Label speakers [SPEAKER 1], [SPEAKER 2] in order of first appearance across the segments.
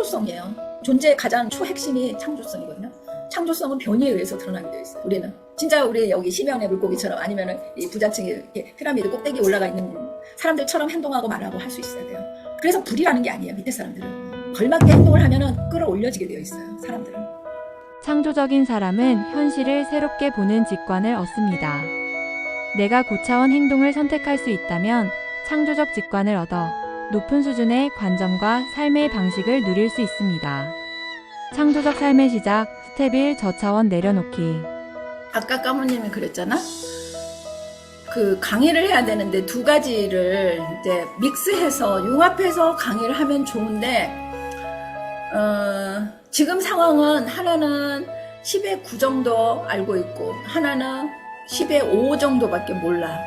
[SPEAKER 1] 창조성이에요. 존재의 가장 초핵심이 창조성이거든요. 창조성은 변이에 의해서 드러나게 되어 있어요. 우리는 진짜 우리 여기 심연의 물고기처럼 아니면은 이 부자층이 이렇게 피라미드 꼭대기에 올라가 있는 사람들처럼 행동하고 말하고 할 수 있어야 돼요. 그래서 불이라는 게 아니에요. 밑에 사람들은 걸맞게 행동을 하면은 끌어올려지게 되어 있어요. 사람들은.
[SPEAKER 2] 창조적인 사람은 현실을 새롭게 보는 직관을 얻습니다. 내가 고차원 행동을 선택할 수 있다면 창조적 직관을 얻어 높은 수준의 관점과 삶의 방식을 누릴 수 있습니다. 창조적 삶의 시작, 스텝 1 저차원 내려놓기.
[SPEAKER 1] 아까 까모님이 그랬잖아? 그 강의를 해야 되는데 두 가지를 이제 믹스해서 융합해서 강의를 하면 좋은데 지금 상황은 하나는 10의 9 정도 알고 있고 하나는 10의 5 정도밖에 몰라.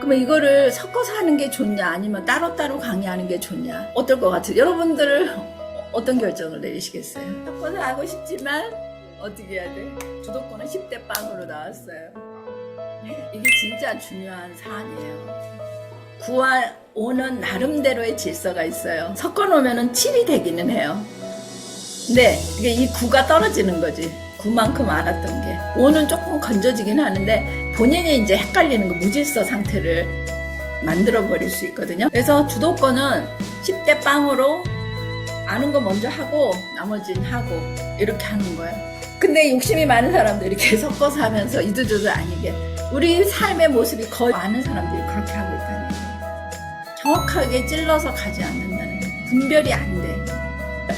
[SPEAKER 1] 그러면 이거를 섞어서 하는 게 좋냐 아니면 따로따로 강의하는 게 좋냐 어떨 것 같아요? 여러분들 어떤 결정을 내리시겠어요? 섞어서 하고 싶지만 어떻게 해야 돼? 주도권은 10대 빵으로 나왔어요. 이게 진짜 중요한 사안이에요. 9와 5는 나름대로의 질서가 있어요. 섞어놓으면 7이 되기는 해요. 근데 이게 이 9가 떨어지는 거지. 9만큼 알았던 게. 5는 조금 건져지긴 하는데 본인이 이제 헷갈리는 거 무질서 상태를 만들어버릴 수 있거든요. 그래서 주도권은 10대 빵으로 아는 거 먼저 하고 나머지는 하고 이렇게 하는 거예요. 근데 욕심이 많은 사람들이 이렇게 섞어서 하면서 이도저도 아니게 우리 삶의 모습이 거의 많은 사람들이 그렇게 하고 있다는 거예요. 정확하게 찔러서 가지 않는다는 거예요. 분별이 안 돼.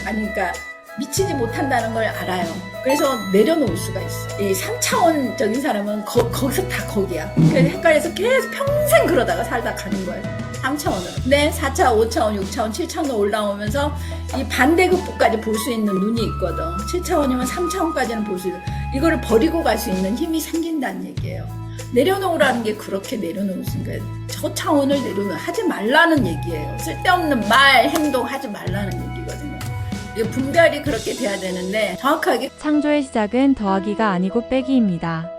[SPEAKER 1] 아니 그러니까 미치지 못한다는 걸 알아요. 그래서 내려놓을 수가 있어. 이 3차원적인 사람은 거기서 다 거기야. 그래서 헷갈려서 계속 평생 그러다가 살다 가는 거예요. 3차원으로. 근데 4차원, 5차원, 6차원, 7차원으로 올라오면서 이 반대급부까지 볼 수 있는 눈이 있거든. 7차원이면 3차원까지는 볼 수 있어. 이거를 버리고 갈 수 있는 힘이 생긴다는 얘기예요. 내려놓으라는 게 그렇게 내려놓을 수 있는 거예요. 저 차원을 하지 말라는 얘기예요. 쓸데없는 말, 행동 하지 말라는 얘기거든요. 분별이 그렇게 돼야 되는데 정확하게
[SPEAKER 2] 창조의 시작은 더하기가 아니고 빼기입니다.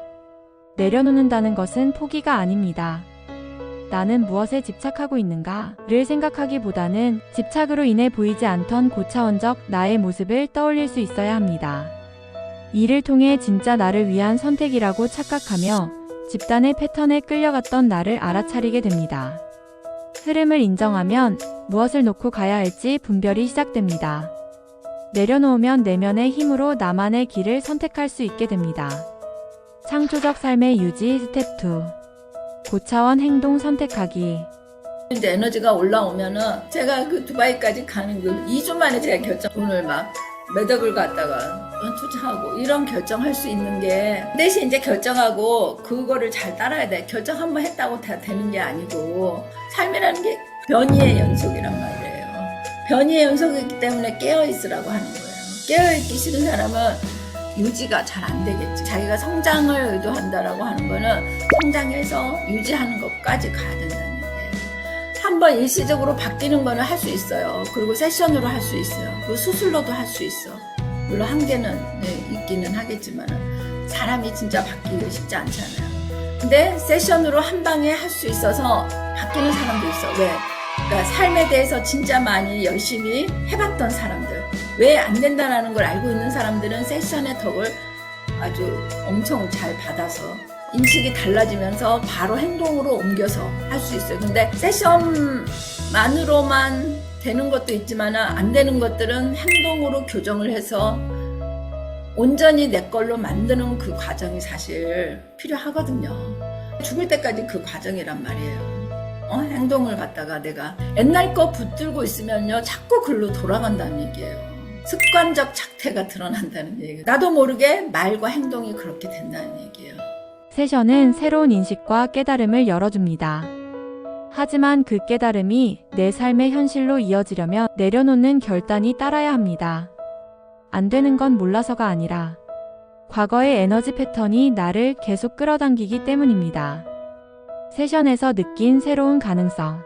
[SPEAKER 2] 내려놓는다는 것은 포기가 아닙니다. 나는 무엇에 집착하고 있는가를 생각하기보다는 집착으로 인해 보이지 않던 고차원적 나의 모습을 떠올릴 수 있어야 합니다. 이를 통해 진짜 나를 위한 선택이라고 착각하며 집단의 패턴에 끌려갔던 나를 알아차리게 됩니다. 흐름을 인정하면 무엇을 놓고 가야 할지 분별이 시작됩니다. 내려놓으면 내면의 힘으로 나만의 길을 선택할 수 있게 됩니다. 창조적 삶의 유지 스텝 2 고차원 행동 선택하기.
[SPEAKER 1] 이제 에너지가 올라오면은 제가 그 두바이까지 가는 그 2주 만에 제가 돈을 막 몇 억을 갖다가 투자하고 이런 결정할 수 있는 게 대신 이제 결정하고 그거를 잘 따라야 돼. 결정 한번 했다고 다 되는 게 아니고 삶이라는 게 변이의 연속이란 말이에요. 변이의 연속이기 때문에 깨어있으라고 하는 거예요. 깨어있기 싫은 사람은 유지가 잘 안 되겠지. 자기가 성장을 의도한다라고 하는 거는 성장해서 유지하는 것까지 가야 된다는 얘기예요. 한번 일시적으로 바뀌는 거는 할 수 있어요. 그리고 세션으로 할 수 있어요. 그리고 수술로도 할 수 있어. 물론 한계는 있기는 하겠지만 사람이 진짜 바뀌기 쉽지 않잖아요. 근데 세션으로 한 방에 할 수 있어서 바뀌는 사람도 있어. 왜? 그러니까 삶에 대해서 진짜 많이 열심히 해봤던 사람들, 왜 안 된다는 걸 알고 있는 사람들은 세션의 덕을 아주 엄청 잘 받아서 인식이 달라지면서 바로 행동으로 옮겨서 할 수 있어요. 근데 세션만으로만 되는 것도 있지만 안 되는 것들은 행동으로 교정을 해서 온전히 내 걸로 만드는 그 과정이 사실 필요하거든요. 죽을 때까지 그 과정이란 말이에요. 행동을 갖다가 내가 옛날 거 붙들고 있으면요 자꾸 글로 돌아간다는 얘기예요. 습관적 착태가 드러난다는 얘기예요. 나도 모르게 말과 행동이 그렇게 된다는 얘기예요.
[SPEAKER 2] 세션은 새로운 인식과 깨달음을 열어줍니다. 하지만 그 깨달음이 내 삶의 현실로 이어지려면 내려놓는 결단이 따라야 합니다. 안 되는 건 몰라서가 아니라 과거의 에너지 패턴이 나를 계속 끌어당기기 때문입니다. 세션에서 느낀 새로운 가능성.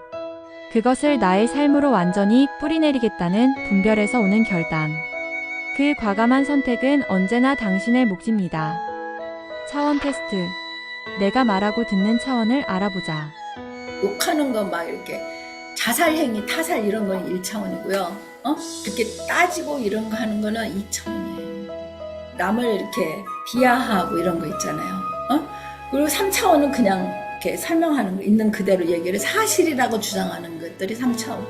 [SPEAKER 2] 그것을 나의 삶으로 완전히 뿌리내리겠다는 분별에서 오는 결단. 그 과감한 선택은 언제나 당신의 몫입니다. 차원 테스트. 내가 말하고 듣는 차원을 알아보자.
[SPEAKER 1] 욕하는 거 막 이렇게 자살행위, 타살 이런 건 1차원이고요. 이렇게 따지고 이런 거 하는 거는 2차원이에요. 남을 이렇게 비하하고 이런 거 있잖아요. 그리고 3차원은 그냥 이렇게 설명하는 거, 있는 그대로 얘기를 사실이라고 주장하는 것들이 3차원.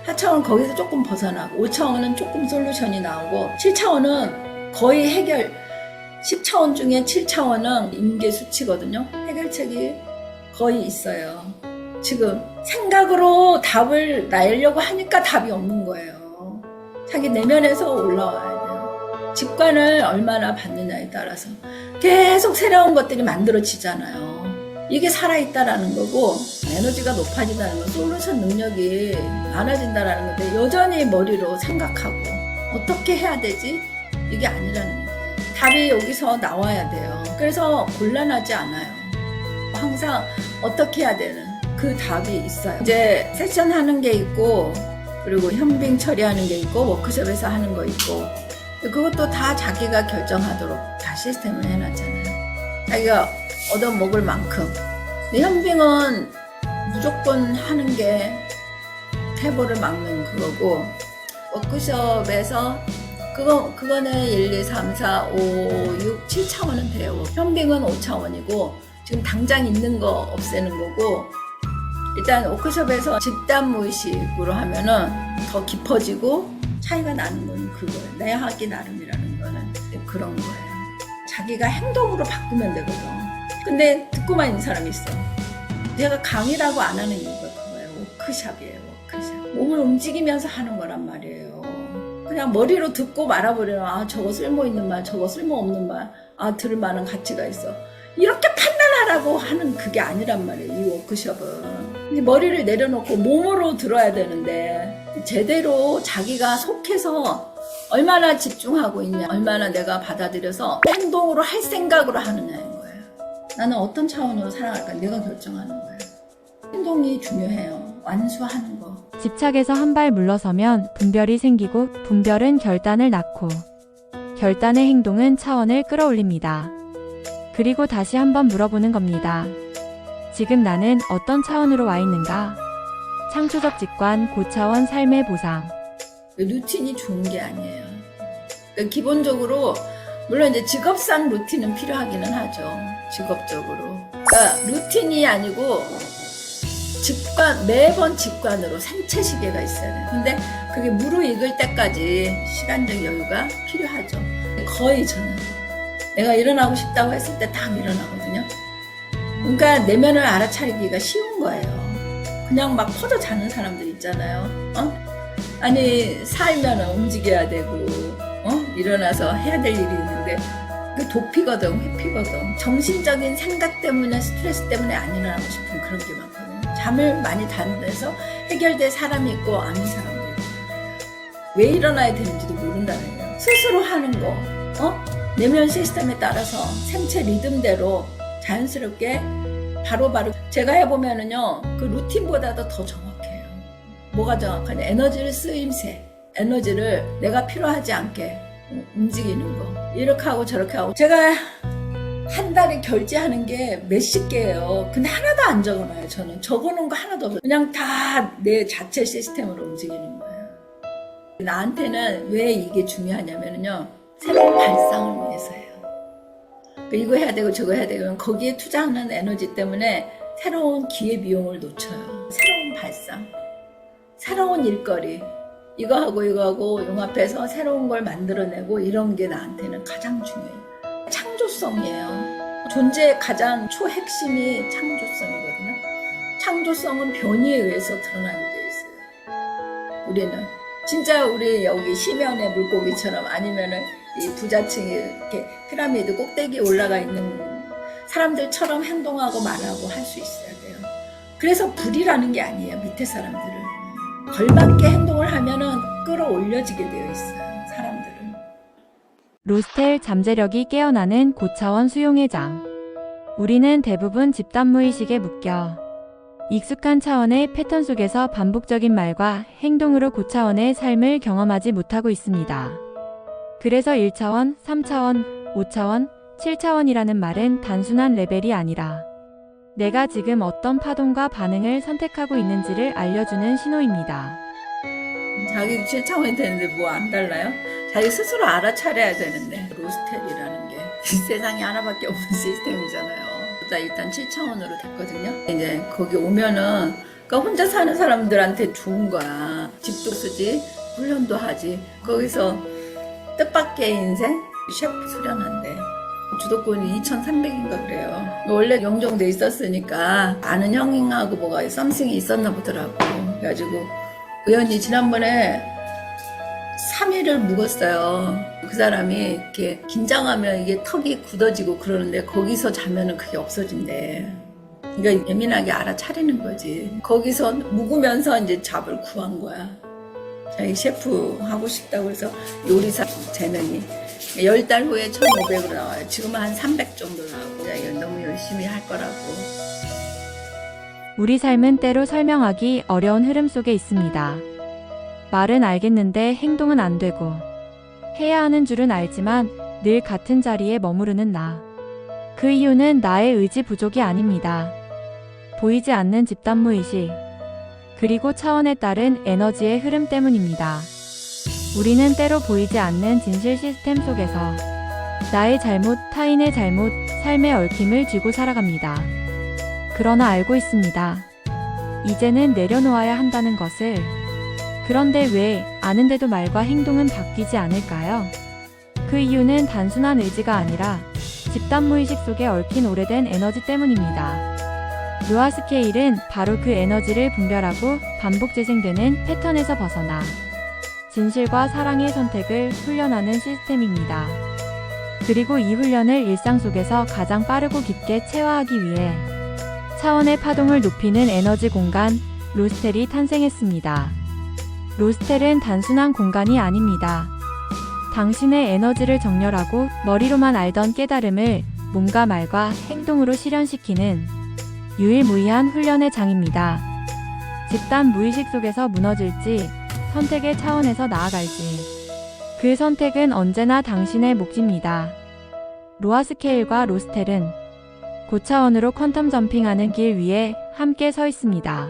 [SPEAKER 1] 4차원은 거기서 조금 벗어나고, 5차원은 조금 솔루션이 나오고, 7차원은 거의 해결, 10차원 중에 7차원은 임계 수치거든요. 해결책이 거의 있어요. 지금 생각으로 답을 내려고 하니까 답이 없는 거예요. 자기 내면에서 올라와야 돼요. 직관을 얼마나 받느냐에 따라서 계속 새로운 것들이 만들어지잖아요. 이게 살아있다라는 거고, 에너지가 높아진다는 건 솔루션 능력이 많아진다라는 건데, 여전히 머리로 생각하고 어떻게 해야 되지? 이게 아니라는 거예요. 답이 여기서 나와야 돼요. 그래서 곤란하지 않아요. 항상 어떻게 해야 되는 그 답이 있어요. 이제 세션 하는 게 있고, 그리고 현빙 처리하는 게 있고, 워크숍에서 하는 거 있고, 그것도 다 자기가 결정하도록 다 시스템을 해놨잖아요. 자기가 얻어먹을 만큼. 근데 현빙은 무조건 하는 게 태보를 막는 그거고, 워크숍에서 그거는 1, 2, 3, 4, 5, 6, 7차원은 돼요. 현빙은 5차원이고, 지금 당장 있는 거 없애는 거고, 일단 워크숍에서 집단 무의식으로 하면은 더 깊어지고 차이가 나는 건 그거예요. 내 하기 나름이라는 거는 그런 거예요. 자기가 행동으로 바꾸면 되거든. 근데 듣고만 있는 사람이 있어. 내가 강의라고 안 하는 이유가 그거예요. 워크숍이에요. 워크숍. 몸을 움직이면서 하는 거란 말이에요. 그냥 머리로 듣고 말아버리면, 아, 저거 쓸모있는 말, 저거 쓸모없는 말, 아, 들을 만한 가치가 있어. 이렇게 판단하라고 하는 그게 아니란 말이에요, 이 워크숍은. 근데 머리를 내려놓고 몸으로 들어야 되는데, 제대로 자기가 속해서 얼마나 집중하고 있냐, 얼마나 내가 받아들여서 행동으로 할 생각으로 하느냐인 거예요. 나는 어떤 차원으로 살아갈까 내가 결정하는 거예요. 행동이 중요해요. 완수하는 거.
[SPEAKER 2] 집착에서 한 발 물러서면 분별이 생기고, 분별은 결단을 낳고, 결단의 행동은 차원을 끌어올립니다. 그리고 다시 한번 물어보는 겁니다. 지금 나는 어떤 차원으로 와 있는가? 창조적 직관, 고차원 삶의 보상.
[SPEAKER 1] 루틴이 좋은 게 아니에요. 그러니까 기본적으로 물론 이제 직업상 루틴은 필요하기는 하죠. 직업적으로. 그러니까 루틴이 아니고 직관, 매번 직관으로 생체 시계가 있어야 돼요. 근데 그게 무르익을 때까지 시간적 여유가 필요하죠. 거의 저는 내가 일어나고 싶다고 했을 때 다 일어나거든요. 그러니까 내면을 알아차리기가 쉬운 거예요. 그냥 막 퍼져 자는 사람들 있잖아요. 아니 살면 움직여야 되고 일어나서 해야 될 일이 있는데 그 도피거든, 회피거든. 정신적인 생각 때문에, 스트레스 때문에 안 일어나고 싶은 그런 게 많거든요. 잠을 많이 자면서 해결될 사람이 있고 아닌 사람도 있고. 왜 일어나야 되는지도 모른다는 거예요. 스스로 하는 거, 내면 시스템에 따라서 생체 리듬대로 자연스럽게 바로바로 제가 해보면은요, 그 루틴보다도 더 정확해요. 뭐가 정확하냐? 에너지를 쓰임새, 에너지를 내가 필요하지 않게 움직이는 거. 이렇게 하고 저렇게 하고. 제가 한 달에 결제하는 게 몇십 개예요. 근데 하나도 안 적어놔요. 저는 적어놓은 거 하나도 없어요. 그냥 다 내 자체 시스템으로 움직이는 거예요. 나한테는 왜 이게 중요하냐면요, 새로운 발상을 위해서예요. 이거 해야 되고 저거 해야 되고 거기에 투자하는 에너지 때문에 새로운 기회비용을 놓쳐요. 새로운 발상, 새로운 일거리, 이거 하고 융합해서 새로운 걸 만들어내고 이런 게 나한테는 가장 중요해요. 창조성이에요. 존재의 가장 초핵심이 창조성이거든요. 창조성은 변이에 의해서 드러나게 되어 있어요. 우리는 진짜 우리 여기 심연의 물고기처럼 아니면은 이 부자층이 이렇게 피라미드 꼭대기에 올라가 있는 사람들처럼 행동하고 말하고 할 수 있어야 돼요. 그래서 불이라는 게 아니에요. 밑에 사람들을 걸맞게 행동을 하면은 끌어올려지게 되어 있어요. 사람들은.
[SPEAKER 2] 로스텔 잠재력이 깨어나는 고차원 수용의 장. 우리는 대부분 집단 무의식에 묶여 익숙한 차원의 패턴 속에서 반복적인 말과 행동으로 고차원의 삶을 경험하지 못하고 있습니다. 그래서 1차원, 3차원, 5차원, 7차원이라는 말은 단순한 레벨이 아니라 내가 지금 어떤 파동과 반응을 선택하고 있는지를 알려주는 신호입니다.
[SPEAKER 1] 자기 7차원이 되는데 뭐 안 달라요? 자기 스스로 알아차려야 되는데. 로스텔이라는 게 세상에 하나밖에 없는 시스템이잖아요. 나 일단 7차원으로 됐거든요. 이제 거기 오면은 그러니까 혼자 사는 사람들한테 좋은 거야. 집도 쓰지, 훈련도 하지. 거기서 뜻밖의 인생 셰프 수련한대. 주도권이 2,300인가 그래요. 원래 영종돼 있었으니까 아는 형하고 뭐가 썸씽이 있었나 보더라고. 그래가지고 우연히 지난번에 3일을 묵었어요. 그 사람이 이렇게 긴장하면 이게 턱이 굳어지고 그러는데 거기서 자면은 그게 없어진대. 그러니까 예민하게 알아차리는 거지. 거기서 묵으면서 이제 잡을 구한 거야. 자기 셰프 하고 싶다고 해서 요리사 재능이 10달 후에 1,500으로 나와요. 지금은 한 300 정도 나오고 자기가 너무 열심히 할 거라고.
[SPEAKER 2] 우리 삶은 때로 설명하기 어려운 흐름 속에 있습니다. 말은 알겠는데 행동은 안 되고, 해야 하는 줄은 알지만 늘 같은 자리에 머무르는 나. 그 이유는 나의 의지 부족이 아닙니다. 보이지 않는 집단무의식, 그리고 차원에 따른 에너지의 흐름 때문입니다. 우리는 때로 보이지 않는 진실 시스템 속에서 나의 잘못, 타인의 잘못, 삶의 얽힘을 쥐고 살아갑니다. 그러나 알고 있습니다. 이제는 내려놓아야 한다는 것을. 그런데 왜 아는데도 말과 행동은 바뀌지 않을까요? 그 이유는 단순한 의지가 아니라 집단무의식 속에 얽힌 오래된 에너지 때문입니다. 노아 스케일은 바로 그 에너지를 분별하고 반복 재생되는 패턴에서 벗어나 진실과 사랑의 선택을 훈련하는 시스템입니다. 그리고 이 훈련을 일상 속에서 가장 빠르고 깊게 체화하기 위해 차원의 파동을 높이는 에너지 공간, 로스텔이 탄생했습니다. 로스텔은 단순한 공간이 아닙니다. 당신의 에너지를 정렬하고 머리로만 알던 깨달음을 몸과 말과 행동으로 실현시키는 유일무이한 훈련의 장입니다. 집단 무의식 속에서 무너질지, 선택의 차원에서 나아갈지, 그 선택은 언제나 당신의 몫입니다. 로아 스케일과 로스텔은 고차원으로 퀀텀 점핑하는 길 위에 함께 서 있습니다.